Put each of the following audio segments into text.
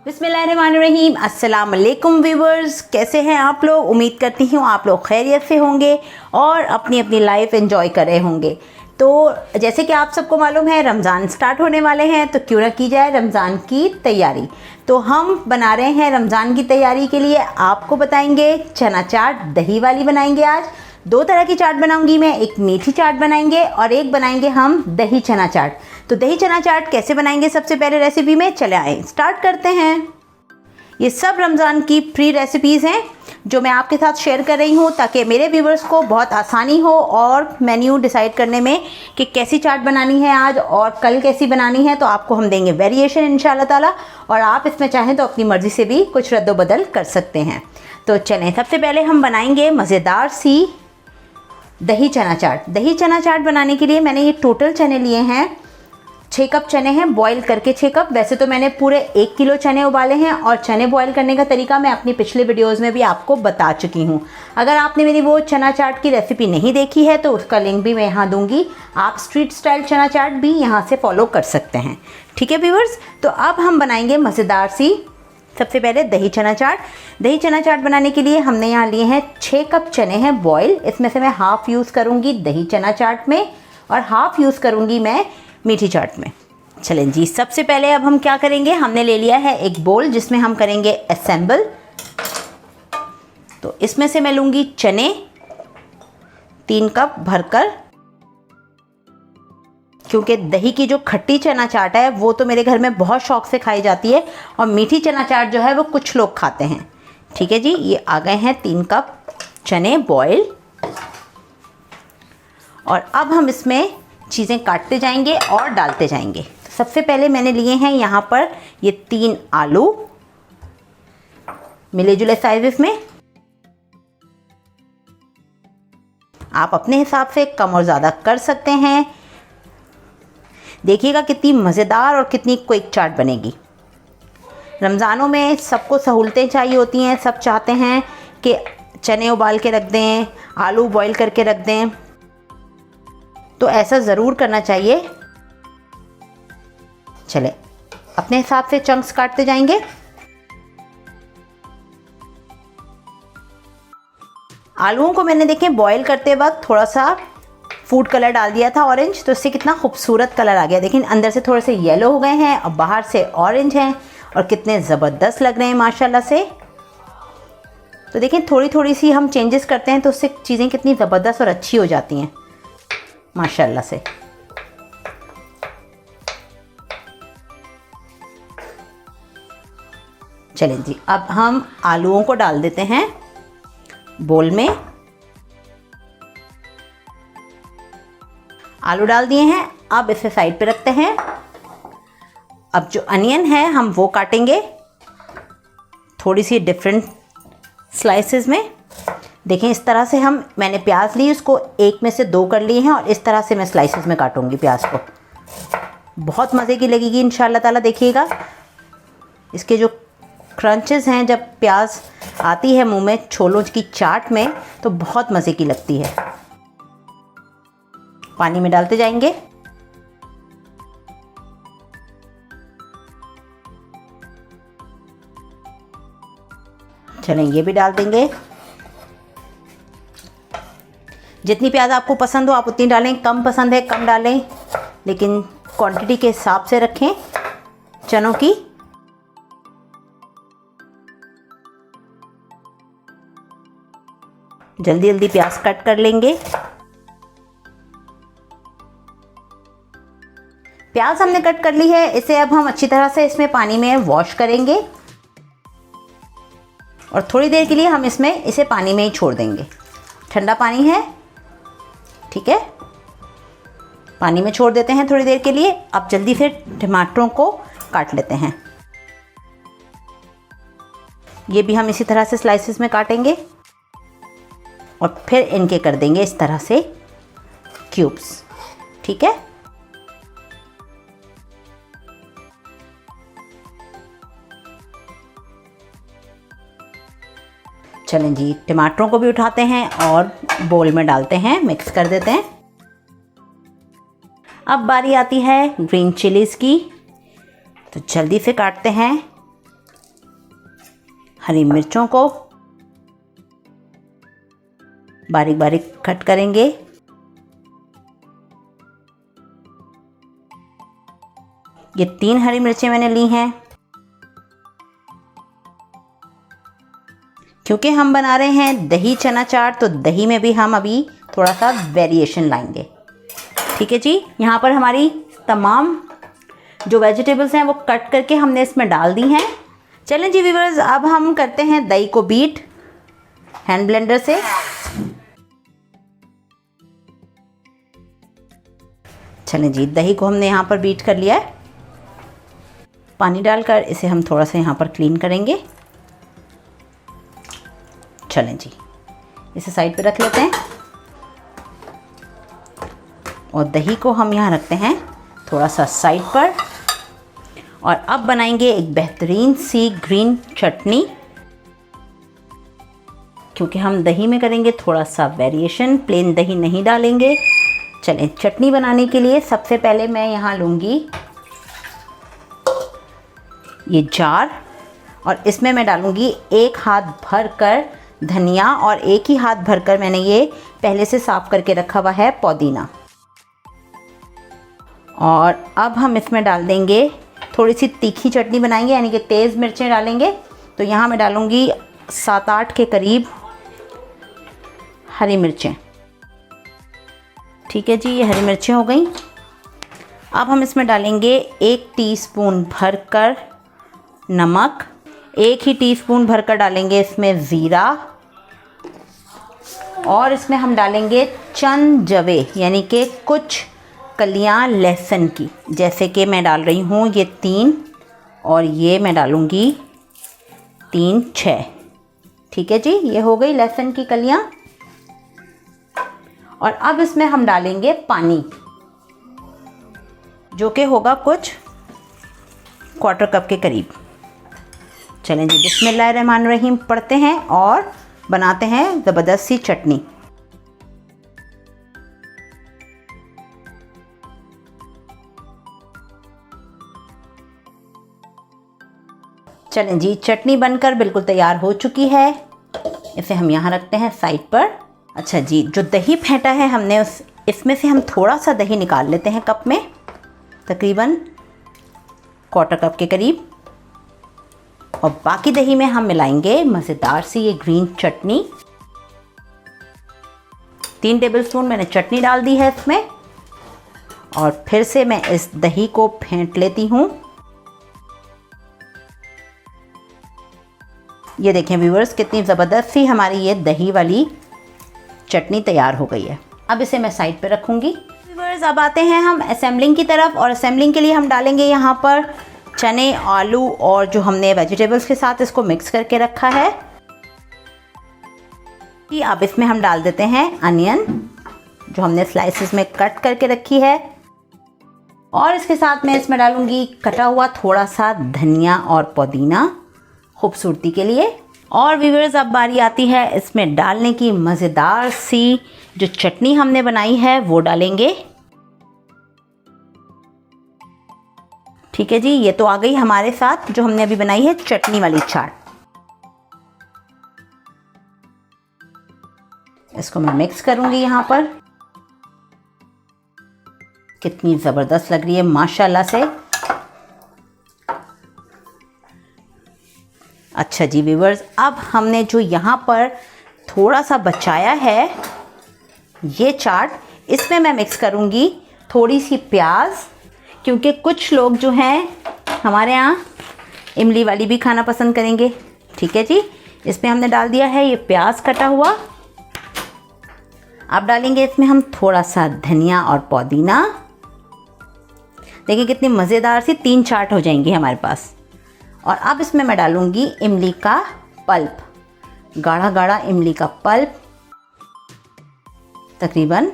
बिस्मिल्लाहिर्रहमानिर्रहीम। अस्सलाम वालेकुम व्यूवर्स, कैसे हैं आप लोग। उम्मीद करती हूँ आप लोग खैरियत से होंगे और अपनी अपनी लाइफ एंजॉय कर रहे होंगे। तो जैसे कि आप सबको मालूम है रमज़ान स्टार्ट होने वाले हैं, तो क्यों ना की जाए रमज़ान की तैयारी। तो हम बना रहे हैं रमज़ान की तैयारी के लिए, आपको बताएंगे चना चाट दही वाली बनाएंगे। आज दो तरह की चाट बनाऊंगी मैं, एक मीठी चाट बनाएंगे और एक बनाएंगे हम दही चना चाट। तो दही चना चाट कैसे बनाएंगे सबसे पहले रेसिपी में चले आए स्टार्ट करते हैं। ये सब रमज़ान की फ्री रेसिपीज़ हैं जो मैं आपके साथ शेयर कर रही हूँ ताकि मेरे व्यूवर्स को बहुत आसानी हो और मेन्यू डिसाइड करने में कि कैसी चाट बनानी है आज और कल कैसी बनानी है। तो आपको हम देंगे वेरिएशन इंशाल्लाह ताला, और आप इसमें चाहें तो अपनी मर्ज़ी से भी कुछ रद्द-बदल कर सकते हैं। तो चलें, सबसे पहले हम बनाएंगे मज़ेदार सी दही चना चाट। दही चना चाट बनाने के लिए मैंने ये टोटल चने लिए हैं, 6 कप चने हैं, बॉईल करके 6 कप। वैसे तो मैंने पूरे 1 किलो चने उबाले हैं और चने बॉईल करने का तरीका मैं अपनी पिछले वीडियोस में भी आपको बता चुकी हूँ। अगर आपने मेरी वो चना चाट की रेसिपी नहीं देखी है तो उसका लिंक भी मैं यहाँ दूंगी, आप स्ट्रीट स्टाइल चना चाट भी यहाँ से फॉलो कर सकते हैं। ठीक है व्यूअर्स, तो अब हम बनाएंगे मज़ेदार सी सबसे पहले दही चना चाट। दही चना चाट बनाने के लिए हमने यहाँ लिए हैं 6 कप चने हैं बॉईल। इसमें से मैं हाफ़ यूज़ करूँगी दही चना चाट में और हाफ़ यूज़ करूँगी मैं मीठी चाट में। चलें जी, सबसे पहले अब हम क्या करेंगे, हमने ले लिया है एक बोल जिसमें हम करेंगे असेंबल। तो इसमें से मैं लूँगी चने 3 कप भरकर, क्योंकि दही की जो खट्टी चना चाट है वो तो मेरे घर में बहुत शौक से खाई जाती है और मीठी चना चाट जो है वो कुछ लोग खाते हैं। ठीक है जी, ये आ गए हैं 3 कप चने बॉयल। और अब हम इसमें चीज़ें काटते जाएंगे और डालते जाएंगे। तो सबसे पहले मैंने लिए हैं यहाँ पर ये 3 आलू मिले जुले साइज़ में। आप अपने हिसाब से कम और ज़्यादा कर सकते हैं। देखिएगा कितनी मज़ेदार और कितनी क्विक चाट बनेगी। रमज़ानों में सबको सहूलतें चाहिए होती हैं, सब चाहते हैं कि चने उबाल के रख दें, आलू बॉईल करके रख दें, तो ऐसा ज़रूर करना चाहिए। चले अपने हिसाब से चंक्स काटते जाएंगे। आलूओं को मैंने देखें बॉईल करते वक्त थोड़ा सा फूड कलर डाल दिया था ऑरेंज, तो इससे कितना खूबसूरत कलर आ गया। देखिए अंदर से थोड़े से येलो हो गए हैं और बाहर से ऑरेंज हैं और कितने ज़बरदस्त लग रहे हैं माशाल्लाह से। तो देखिए थोड़ी थोड़ी सी हम चेंजेस करते हैं तो उससे चीज़ें कितनी ज़बरदस्त और अच्छी हो जाती हैं माशाल्लाह से। चलें जी, अब हम आलूओं को डाल देते हैं बोल में। आलू डाल दिए हैं, अब इसे साइड पे रखते हैं। अब जो अनियन है हम वो काटेंगे थोड़ी सी डिफरेंट स्लाइसेस में। देखें इस तरह से मैंने प्याज ली, उसको 1 में से 2 कर लिए हैं और इस तरह से मैं स्लाइसेस में काटूंगी प्याज को। बहुत मज़े की लगेगी इंशाल्लाह ताला। देखिएगा इसके जो क्रंचेस हैं, जब प्याज आती है मुंह में छोलों की चाट में तो बहुत मज़े की लगती है। पानी में डालते जाएंगे। चलें ये भी डाल देंगे। जितनी प्याज आपको पसंद हो आप उतनी डालें, कम पसंद है कम डालें, लेकिन क्वांटिटी के हिसाब से रखें चनों की। जल्दी जल्दी प्याज कट कर लेंगे। प्याज हमने कट कर ली है, इसे अब हम अच्छी तरह से इसमें पानी में वॉश करेंगे और थोड़ी देर के लिए हम इसे पानी में ही छोड़ देंगे। ठंडा पानी है, ठीक है, पानी में छोड़ देते हैं थोड़ी देर के लिए। अब जल्दी से टमाटरों को काट लेते हैं। ये भी हम इसी तरह से स्लाइसेस में काटेंगे और फिर इनके कर देंगे इस तरह से क्यूब्स। ठीक है, चलें जी, टमाटरों को भी उठाते हैं और बोल में डालते हैं, मिक्स कर देते हैं। अब बारी आती है ग्रीन चिलीज़ की, तो जल्दी से काटते हैं हरी मिर्चों को बारीक बारीक कट करेंगे। ये 3 हरी मिर्चें मैंने ली हैं। क्योंकि हम बना रहे हैं दही चना चाट, तो दही में भी हम अभी थोड़ा सा वेरिएशन लाएंगे। ठीक है जी। यहाँ पर हमारी तमाम जो वेजिटेबल्स हैं वो कट करके हमने इसमें डाल दी हैं। चलें जी व्यूअर्स, अब हम करते हैं दही को बीट हैंड ब्लेंडर से। चलें जी, दही को हमने यहाँ पर बीट कर लिया है। पानी डालकर इसे हम थोड़ा सा यहाँ पर क्लीन करेंगे। चलें जी, इसे साइड पे रख लेते हैं और दही को हम यहाँ रखते हैं थोड़ा सा साइड पर। और अब बनाएंगे एक बेहतरीन सी ग्रीन चटनी। क्योंकि हम दही में करेंगे थोड़ा सा वेरिएशन, प्लेन दही नहीं डालेंगे। चलें, चटनी बनाने के लिए सबसे पहले मैं यहाँ लूँगी ये जार और इसमें मैं डालूँगी 1 हाथ भर कर धनिया और 1 ही हाथ भरकर मैंने ये पहले से साफ़ करके रखा हुआ है पुदीना। और अब हम इसमें डाल देंगे थोड़ी सी तीखी चटनी बनाएंगे, यानी कि तेज़ मिर्चें डालेंगे। तो यहाँ मैं डालूँगी 7-8 के करीब हरी मिर्चें। ठीक है जी, ये हरी मिर्चें हो गई। अब हम इसमें डालेंगे 1 टीस्पून भरकर नमक, 1 ही टीस्पून भरकर डालेंगे इसमें ज़ीरा और इसमें हम डालेंगे चंद जवे, यानी कि कुछ कलियां लहसुन की। जैसे कि मैं डाल रही हूँ ये 3 और ये मैं डालूँगी 3-6। ठीक है जी, ये हो गई लहसुन की कलियां। और अब इसमें हम डालेंगे पानी, जो कि होगा कुछ 1/4 कप के करीब। चलें जी, बिस्मिल्लाहिर्रहमानिर्रहीम पढ़ते हैं और बनाते हैं ज़बरदस्त सी चटनी। चलें जी, चटनी बनकर बिल्कुल तैयार हो चुकी है। इसे हम यहाँ रखते हैं साइड पर। अच्छा जी, जो दही फेंटा है हमने इसमें से हम थोड़ा सा दही निकाल लेते हैं कप में, तकरीबन 1/4 कप के करीब। और बाकी दही में हम मिलाएंगे मज़ेदार सी ये ग्रीन चटनी। 3 टेबलस्पून मैंने चटनी डाल दी है इसमें और फिर से मैं इस दही को फेंट लेती हूँ। ये देखें व्यूअर्स, कितनी ज़बरदस्त सी हमारी ये दही वाली चटनी तैयार हो गई है। अब इसे मैं साइड पे रखूँगी। व्यूअर्स, अब आते हैं हम असेंबलिंग की तरफ। और असेंबलिंग के लिए हम डालेंगे यहाँ पर चने, आलू और जो हमने वेजिटेबल्स के साथ इसको मिक्स करके रखा है। अब इसमें हम डाल देते हैं अनियन, जो हमने स्लाइसेस में कट करके रखी है। और इसके साथ मैं इसमें डालूँगी कटा हुआ थोड़ा सा धनिया और पुदीना खूबसूरती के लिए। और व्यूअर्स, अब बारी आती है इसमें डालने की मज़ेदार सी जो चटनी हमने बनाई है वो डालेंगे। ठीक है जी, ये तो आ गई हमारे साथ जो हमने अभी बनाई है चटनी वाली चाट। इसको मैं मिक्स करूंगी यहाँ पर। कितनी ज़बरदस्त लग रही है माशाल्लाह से। अच्छा जी व्यूअर्स, अब हमने जो यहाँ पर थोड़ा सा बचाया है ये चाट, इसमें मैं मिक्स करूँगी थोड़ी सी प्याज, क्योंकि कुछ लोग जो हैं हमारे यहाँ इमली वाली भी खाना पसंद करेंगे। ठीक है जी, इसमें हमने डाल दिया है ये प्याज कटा हुआ। अब डालेंगे इसमें हम थोड़ा सा धनिया और पुदीना। देखिए कितनी मज़ेदार सी 3 चाट हो जाएंगी हमारे पास। और अब इसमें मैं डालूँगी इमली का पल्प, गाढ़ा गाढ़ा इमली का पल्प, तकरीबन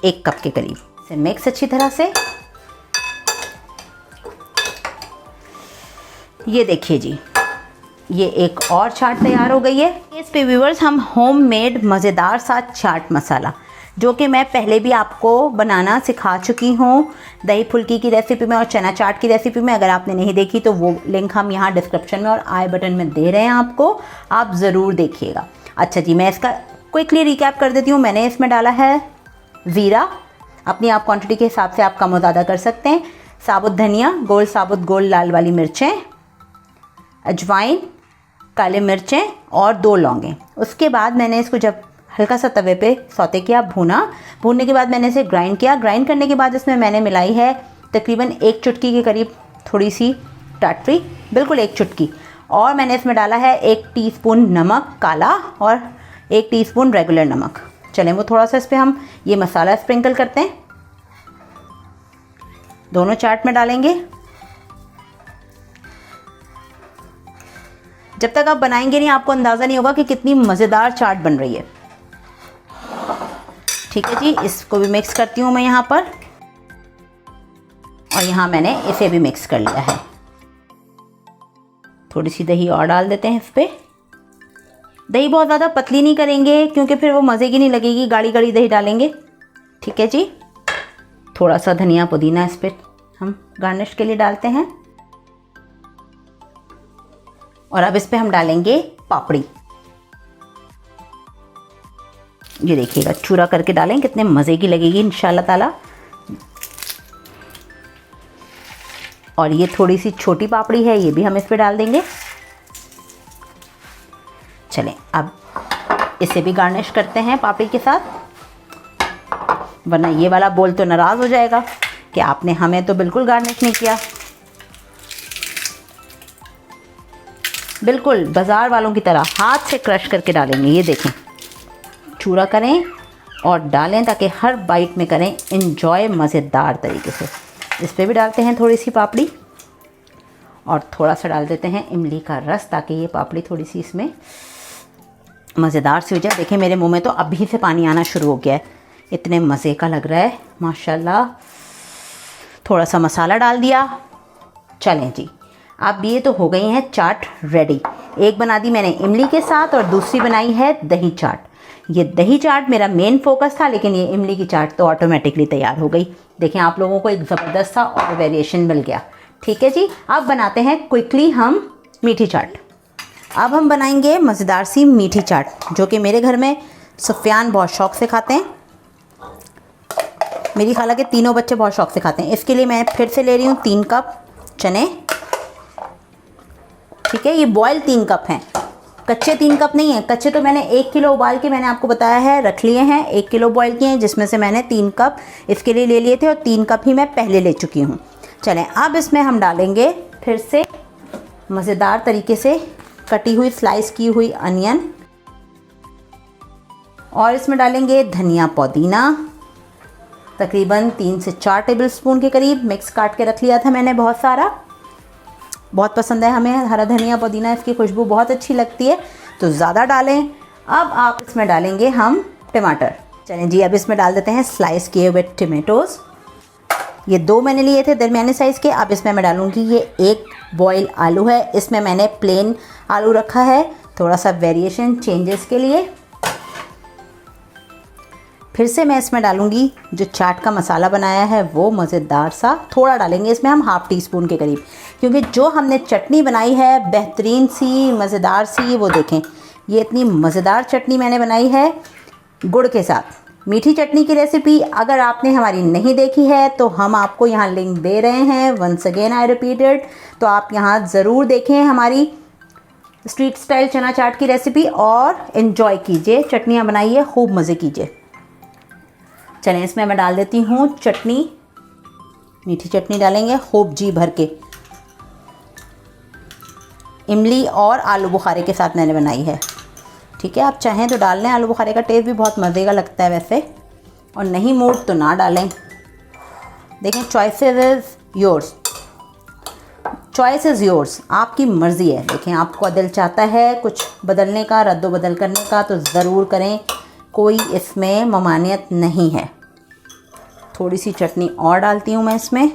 1 कप के करीब। इसे मिक्स अच्छी तरह से। ये देखिए जी, ये एक और चाट तैयार हो गई है। इस पे व्यूअर्स हम होममेड मज़ेदार सा चाट मसाला जो कि मैं पहले भी आपको बनाना सिखा चुकी हूँ दही फुल्की की रेसिपी में और चना चाट की रेसिपी में। अगर आपने नहीं देखी तो वो लिंक हम यहाँ डिस्क्रिप्शन में और आई बटन में दे रहे हैं आपको, आप ज़रूर देखिएगा। अच्छा जी, मैं इसका क्विकली रिकैप कर देती हूँ। मैंने इसमें डाला है ज़ीरा, अपनी आप क्वांटिटी के हिसाब से आप कम और ज़्यादा कर सकते हैं, साबुत धनिया, साबुत गोल लाल वाली मिर्चें, अजवाइन, काले मिर्चें और 2 लौंगें। उसके बाद मैंने इसको जब हल्का सा तवे पे सौते किया, भूनने के बाद मैंने इसे ग्राइंड किया। ग्राइंड करने के बाद इसमें मैंने मिलाई है तकरीबन 1 चुटकी के करीब थोड़ी सी टाटरी, बिल्कुल 1 चुटकी। और मैंने इसमें डाला है 1 टीस्पून नमक काला और 1 टीस्पून रेगुलर नमक। चलें वो थोड़ा सा इस पर हम ये मसाला स्प्रिंकल करते हैं, दोनों चाट में डालेंगे। जब तक आप बनाएंगे नहीं आपको अंदाज़ा नहीं होगा कि कितनी मज़ेदार चाट बन रही है। ठीक है जी, इसको भी मिक्स करती हूँ मैं यहाँ पर, और यहाँ मैंने इसे भी मिक्स कर लिया है। थोड़ी सी दही और डाल देते हैं इस पर। दही बहुत ज़्यादा पतली नहीं करेंगे क्योंकि फिर वो मज़े की नहीं लगेगी, गाढ़ी गाढ़ी दही डालेंगे। ठीक है जी, थोड़ा सा धनिया पुदीना इस पर हम गार्निश के लिए डालते हैं। और अब इस पे हम डालेंगे पापड़ी। ये देखिएगा, चूरा करके डालें, कितने मज़े की लगेगी इंशाल्लाह ताला। और ये थोड़ी सी छोटी पापड़ी है, ये भी हम इस पे डाल देंगे। चलें अब इसे भी गार्निश करते हैं पापड़ी के साथ, वरना ये वाला बोल तो नाराज़ हो जाएगा कि आपने हमें तो बिल्कुल गार्निश नहीं किया। बिल्कुल बाज़ार वालों की तरह हाथ से क्रश करके डालेंगे। ये देखें, चूरा करें और डालें ताकि हर बाइट में करें एंजॉय मज़ेदार तरीके से। इस पर भी डालते हैं थोड़ी सी पापड़ी और थोड़ा सा डाल देते हैं इमली का रस ताकि ये पापड़ी थोड़ी सी इसमें मज़ेदार सी हो जाए। देखें मेरे मुंह में तो अभी से पानी आना शुरू हो गया है, इतने मज़े का लग रहा है माशाल्लाह। थोड़ा सा मसाला डाल दिया। चलें जी, अब ये तो हो गई हैं चाट रेडी। एक बना दी मैंने इमली के साथ और दूसरी बनाई है दही चाट। ये दही चाट मेरा मेन फोकस था, लेकिन ये इमली की चाट तो ऑटोमेटिकली तैयार हो गई। देखें आप लोगों को एक ज़बरदस्त सा और वेरिएशन मिल गया। ठीक है जी, अब बनाते हैं क्विकली हम मीठी चाट। अब हम बनाएंगे मज़ेदार सी मीठी चाट, जो कि मेरे घर में सुफियान बहुत शौक़ से खाते हैं, मेरी खाला के तीनों बच्चे बहुत शौक़ से खाते हैं। इसके लिए मैं फिर से ले रही हूँ 3 कप चने। ठीक है, ये बॉयल 3 कप हैं, कच्चे 3 कप नहीं है। कच्चे तो मैंने 1 किलो उबाल के मैंने आपको बताया है रख लिए हैं, 1 किलो बॉयल किए हैं, जिसमें से मैंने 3 कप इसके लिए ले लिए थे और 3 कप ही मैं पहले ले चुकी हूँ। चलें अब इसमें हम डालेंगे फिर से मज़ेदार तरीके से कटी हुई स्लाइस की हुई अनियन, और इसमें डालेंगे धनिया पुदीना तकरीबन 3 से 4 टेबलस्पून के करीब। मिक्स काट के रख लिया था मैंने बहुत सारा, बहुत पसंद है हमें हरा धनिया पुदीना, इसकी खुशबू बहुत अच्छी लगती है तो ज़्यादा डालें। अब आप इसमें डालेंगे हम टमाटर। चलें जी, अब इसमें डाल देते हैं स्लाइस किए हुए टमेटोज़। ये 2 मैंने लिए थे दरमियाने साइज़ के। अब इसमें मैं डालूँगी ये 1 बॉयल आलू है, इसमें मैंने प्लेन आलू रखा है थोड़ा सा वेरिएशन चेंजेस के लिए। फिर से मैं इसमें डालूँगी जो चाट का मसाला बनाया है वो मज़ेदार सा, थोड़ा डालेंगे इसमें हम 1/2 टीस्पून के करीब, क्योंकि जो हमने चटनी बनाई है बेहतरीन सी मज़ेदार सी, वो देखें ये इतनी मज़ेदार चटनी मैंने बनाई है गुड़ के साथ। मीठी चटनी की रेसिपी अगर आपने हमारी नहीं देखी है तो हम आपको यहाँ लिंक दे रहे हैं, वंस अगेन आई रिपीटेड, तो आप यहाँ ज़रूर देखें हमारी स्ट्रीट स्टाइल चना चाट की रेसिपी और इन्जॉय कीजिए। चटनियाँ बनाइए, खूब मज़े कीजिए। चलें इसमें मैं डाल देती हूँ चटनी, मीठी चटनी डालेंगे खूब जी भर के। इमली और आलू बुखारे के साथ मैंने बनाई है। ठीक है, आप चाहें तो डाल लें, आलू बुखारे का टेस्ट भी बहुत मज़े का लगता है वैसे, और नहीं मूड तो ना डालें। देखें, choices is yours, choice is yours, आपकी मर्ज़ी है। देखें आपको दिल चाहता है कुछ बदलने का, रद्दो बदल करने का, तो ज़रूर करें, कोई इसमें ममानियत नहीं है। थोड़ी सी चटनी और डालती हूँ मैं इसमें,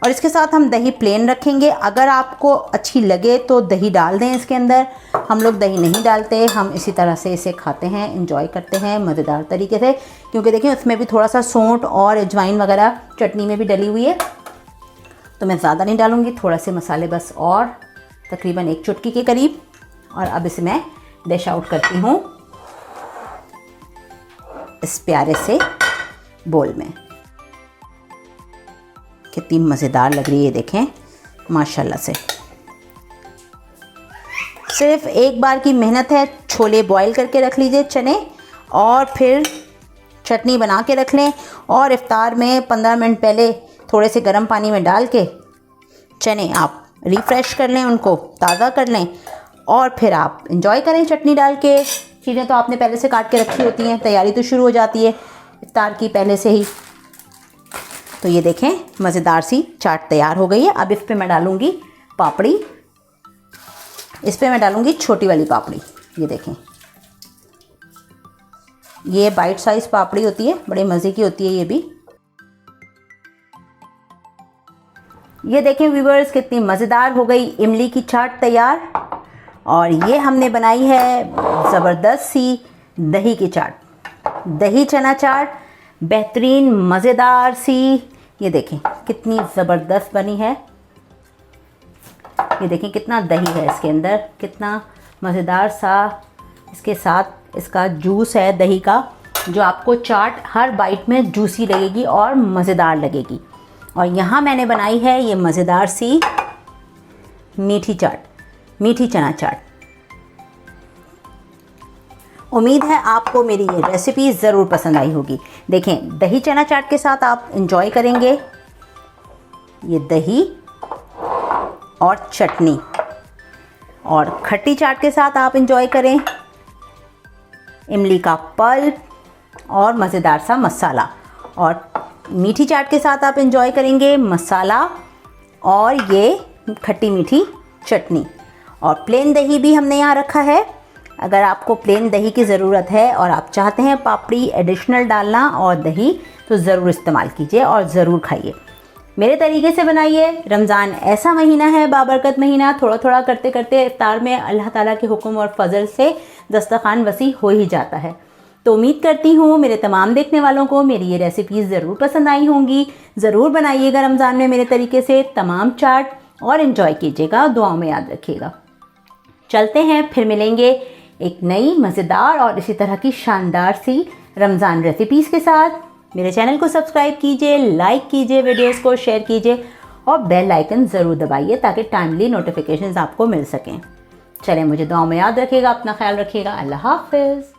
और इसके साथ हम दही प्लेन रखेंगे। अगर आपको अच्छी लगे तो दही डाल दें इसके अंदर, हम लोग दही नहीं डालते, हम इसी तरह से इसे खाते हैं, एंजॉय करते हैं मज़ेदार तरीके से। क्योंकि देखिए उसमें भी थोड़ा सा सौंठ और अजवाइन वगैरह चटनी में भी डली हुई है, तो मैं ज़्यादा नहीं डालूँगी, थोड़ा से मसाले बस, और तकरीबन 1 चुटकी के करीब। और अब इसे मैं डिश आउट करती हूँ इस प्यारे से बोल में। कितनी मज़ेदार लग रही है देखें माशाल्लाह से। सिर्फ एक बार की मेहनत है। छोले बॉईल करके रख लीजिए चने, और फिर चटनी बना के रख लें, और इफ्तार में 15 मिनट पहले थोड़े से गर्म पानी में डाल के चने आप रिफ़्रेश कर लें, उनको ताज़ा कर लें, और फिर आप इंजॉय करें चटनी डाल के। चीज़ें तो आपने पहले से काट के रखी होती हैं, तैयारी तो शुरू हो जाती है इफ्तार की पहले से ही। तो ये देखें मज़ेदार सी चाट तैयार हो गई है। अब इस पे मैं डालूँगी पापड़ी, इस पे मैं डालूँगी छोटी वाली पापड़ी। ये देखें, ये बाइट साइज़ पापड़ी होती है, बड़े मज़े की होती है ये भी। ये देखें व्यूअर्स कितनी मज़ेदार हो गई इमली की चाट तैयार। और ये हमने बनाई है ज़बरदस्त सी दही की चाट, दही चना चाट, बेहतरीन मज़ेदार सी। ये देखें कितनी ज़बरदस्त बनी है। ये देखें कितना दही है इसके अंदर, कितना मज़ेदार सा इसके साथ इसका जूस है दही का, जो आपको चाट हर बाइट में जूसी लगेगी और मज़ेदार लगेगी। और यहाँ मैंने बनाई है ये मज़ेदार सी मीठी चाट, मीठी चना चाट। उम्मीद है आपको मेरी ये रेसिपी ज़रूर पसंद आई होगी। देखें दही चना चाट के साथ आप इंजॉय करेंगे ये दही और चटनी, और खट्टी चाट के साथ आप इंजॉय करें इमली का पल्प और मज़ेदार सा मसाला, और मीठी चाट के साथ आप इंजॉय करेंगे मसाला और ये खट्टी मीठी चटनी। और प्लेन दही भी हमने यहाँ रखा है। अगर आपको प्लेन दही की ज़रूरत है और आप चाहते हैं पापड़ी एडिशनल डालना और दही, तो ज़रूर इस्तेमाल कीजिए और ज़रूर खाइए। मेरे तरीके से बनाइए। रमज़ान ऐसा महीना है, बाबरकत महीना, थोड़ा थोड़ा करते करते इफ्तार में अल्लाह ताला के हुक्म और फजल से दस्तरखान वसी हो ही जाता है। तो उम्मीद करती हूँ मेरे तमाम देखने वालों को मेरी ये रेसिपीज़ ज़रूर पसंद आई होंगी। ज़रूर बनाइएगा रमज़ान में मेरे तरीके से तमाम चाट, और इन्जॉय कीजिएगा, दुआओं में याद रखिएगा। चलते हैं, फिर मिलेंगे एक नई मज़ेदार और इसी तरह की शानदार सी रमज़ान रेसिपीज़ के साथ। मेरे चैनल को सब्सक्राइब कीजिए, लाइक कीजिए, वीडियोस को शेयर कीजिए, और बेल आइकन ज़रूर दबाइए ताकि टाइमली नोटिफिकेशंस आपको मिल सकें। चलें, मुझे दुआओं में याद रखिएगा, अपना ख्याल रखिएगा। अल्लाह हाफ़िज़।